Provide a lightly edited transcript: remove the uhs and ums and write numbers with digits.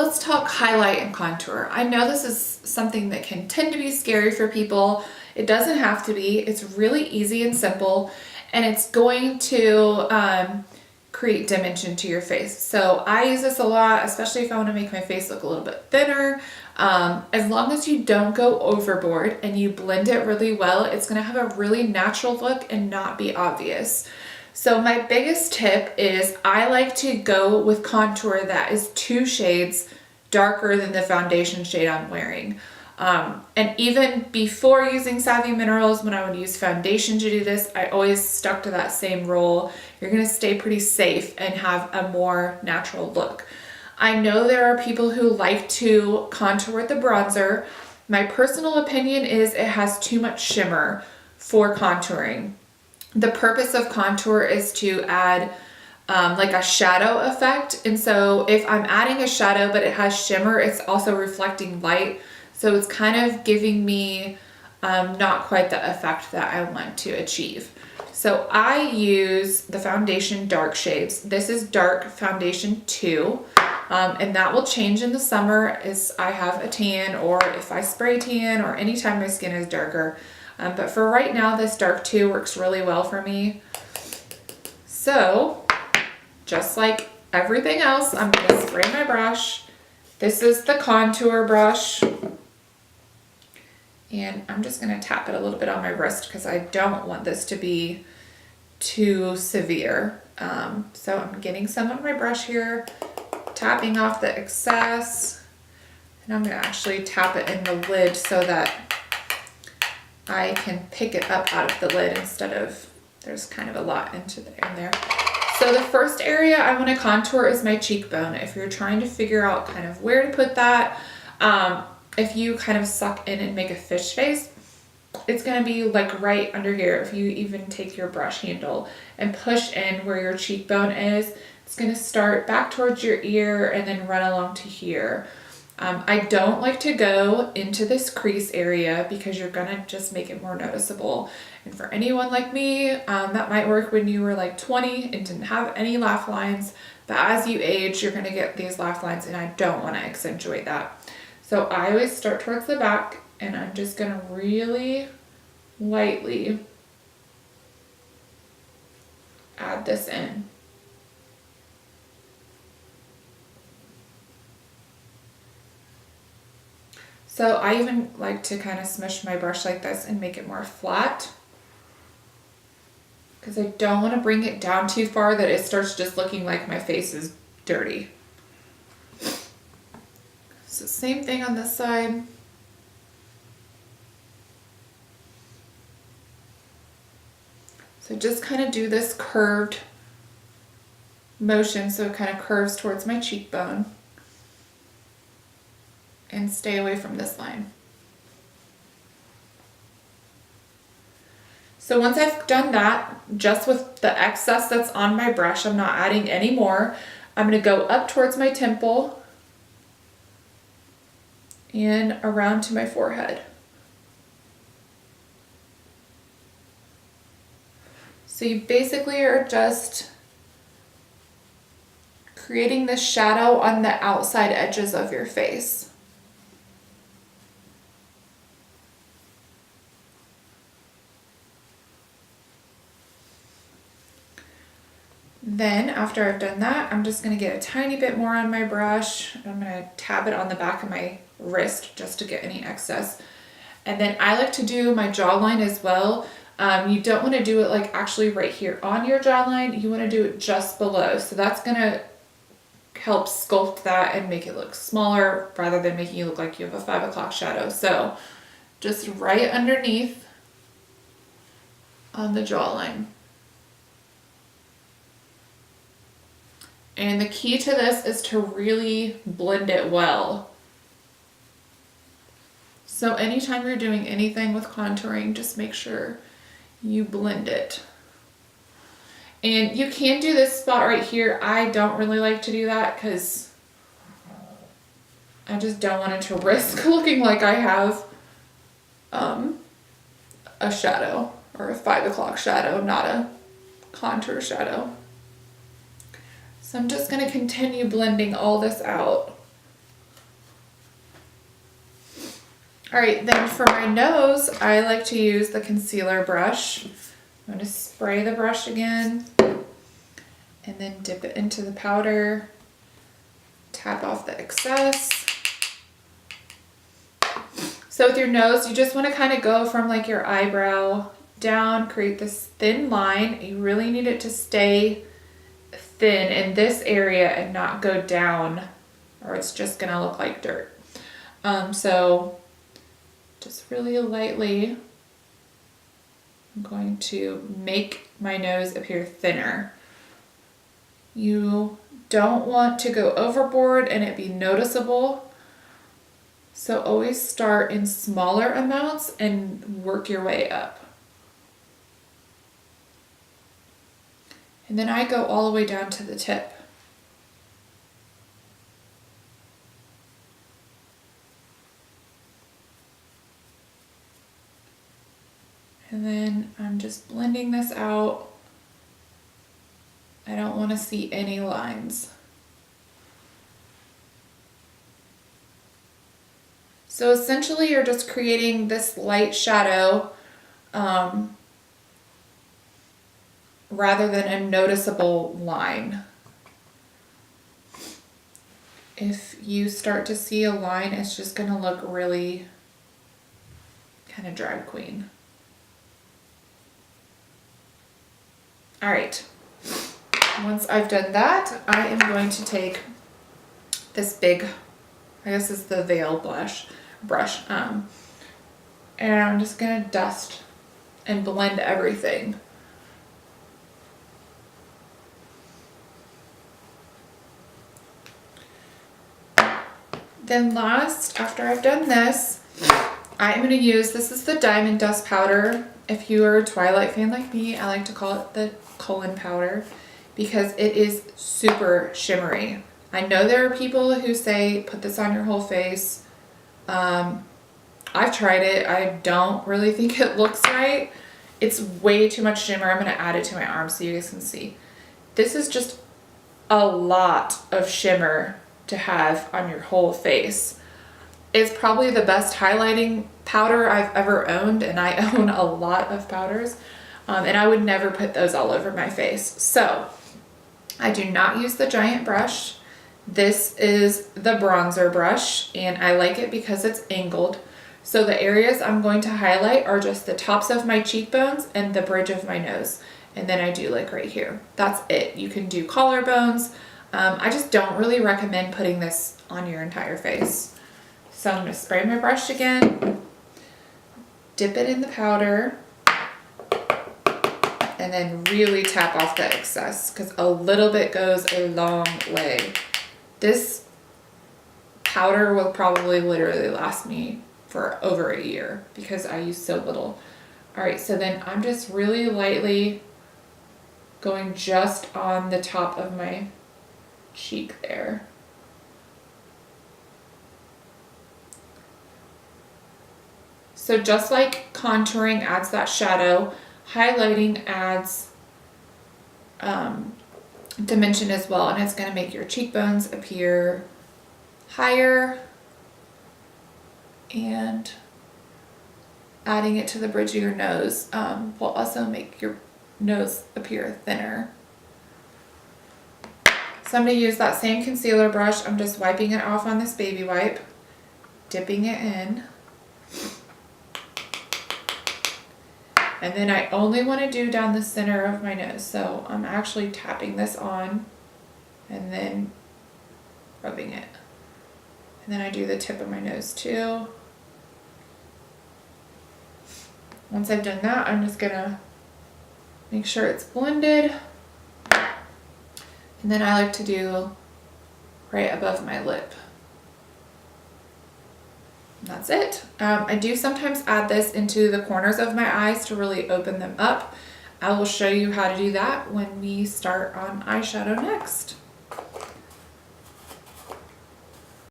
Let's talk highlight and contour. I know this is something that can tend to be scary for people. It doesn't have to be. It's really easy and simple, and it's going to create dimension to your face. So I use this a lot, especially if I want to make my face look a little bit thinner. As long as you don't go overboard and you blend it really well, it's going to have a really natural look and not be obvious. So my biggest tip is I like to go with contour that is 2 shades darker than the foundation shade I'm wearing. And even before using Savvy Minerals, when I would use foundation to do this, I always stuck to that same rule. You're gonna stay pretty safe and have a more natural look. I know there are people who like to contour with the bronzer. My personal opinion is it has too much shimmer for contouring. The purpose of contour is to add like a shadow effect. And so if I'm adding a shadow but it has shimmer, it's also reflecting light. So it's kind of giving me not quite the effect that I want to achieve. So I use the foundation dark shades. This is dark foundation 2. And that will change in the summer as I have a tan, or if I spray tan, or anytime my skin is darker. But for right now, this dark 2 works really well for me. So just like everything else, I'm going to spray my brush. This is the contour brush. And I'm just going to tap it a little bit on my wrist because I don't want this to be too severe. So I'm getting some on my brush here, tapping off the excess. And I'm going to actually tap it in the lid so that I can pick it up out of the lid instead of, there's kind of a lot in there. So the first area I want to contour is my cheekbone. If you're trying to figure out kind of where to put that, if you kind of suck in and make a fish face, it's going to be like right under here. If you even take your brush handle and push in where your cheekbone is, it's going to start back towards your ear and then run along to here. I don't like to go into this crease area because you're gonna just make it more noticeable. And for anyone like me, that might work when you were like 20 and didn't have any laugh lines, but as you age, you're gonna get these laugh lines, and I don't wanna accentuate that. So I always start towards the back, and I'm just gonna really lightly add this in. So I even like to kind of smush my brush like this and make it more flat, because I don't want to bring it down too far that it starts just looking like my face is dirty. So same thing on this side. So just kind of do this curved motion so it kind of curves towards my cheekbone. And stay away from this line. So once I've done that, just with the excess that's on my brush, I'm not adding any more. I'm going to go up towards my temple and around to my forehead. So you basically are just creating this shadow on the outside edges of your face. Then after I've done that, I'm just going to get a tiny bit more on my brush. I'm going to tap it on the back of my wrist just to get any excess. And then I like to do my jawline as well. You don't want to do it like actually right here on your jawline. You want to do it just below. So that's going to help sculpt that and make it look smaller rather than making you look like you have a 5 o'clock shadow. So just right underneath on the jawline. And the key to this is to really blend it well. So anytime you're doing anything with contouring, just make sure you blend it. And you can do this spot right here. I don't really like to do that because I just don't want it to risk looking like I have a shadow or a 5 o'clock shadow, not a contour shadow. So I'm just going to continue blending all this out. All right, then for my nose, I like to use the concealer brush. I'm gonna spray the brush again and then dip it into the powder, tap off the excess. So with your nose, you just wanna kind of go from like your eyebrow down, create this thin line. You really need it to stay thin in this area and not go down, or it's just gonna look like dirt. So just really lightly, I'm going to make my nose appear thinner. You don't want to go overboard and it be noticeable. So always start in smaller amounts and work your way up. And then I go all the way down to the tip. And then I'm just blending this out. I don't want to see any lines. So essentially you're just creating this light shadow rather than a noticeable line. If you start to see a line, it's just going to look really kind of drag queen. All right, once I've done that, I am going to take this big, I guess it's the Veil brush, and I'm just gonna dust and blend everything. Then last, after I've done this, I'm gonna use, this is the Diamond Dust Powder. If you are a Twilight fan like me, I like to call it the Cullen powder because it is super shimmery. I know there are people who say put this on your whole face. I've tried it. I don't really think it looks right. It's way too much shimmer. I'm gonna add it to my arm so you guys can see. This is just a lot of shimmer to have on your whole face. It's probably the best highlighting powder I've ever owned, and I own a lot of powders, and I would never put those all over my face. So I do not use the giant brush. This is the bronzer brush, and I like it because it's angled. So the areas I'm going to highlight are just the tops of my cheekbones and the bridge of my nose. And then I do like right here. That's it. You can do collarbones. I just don't really recommend putting this on your entire face. So I'm gonna spray my brush again, dip it in the powder, and then really tap off the excess because a little bit goes a long way. This powder will probably literally last me for over a year because I use so little. All right, so then I'm just really lightly going just on the top of my cheek there. So just like contouring adds that shadow, highlighting adds dimension as well, and it's going to make your cheekbones appear higher, and adding it to the bridge of your nose will also make your nose appear thinner. So I'm going to use that same concealer brush. I'm just wiping it off on this baby wipe, dipping it in. And then I only want to do down the center of my nose. So I'm actually tapping this on and then rubbing it. And then I do the tip of my nose too. Once I've done that, I'm just gonna make sure it's blended. And then I like to do right above my lip. That's it. I do sometimes add this into the corners of my eyes to really open them up. I will show you how to do that when we start on eyeshadow next.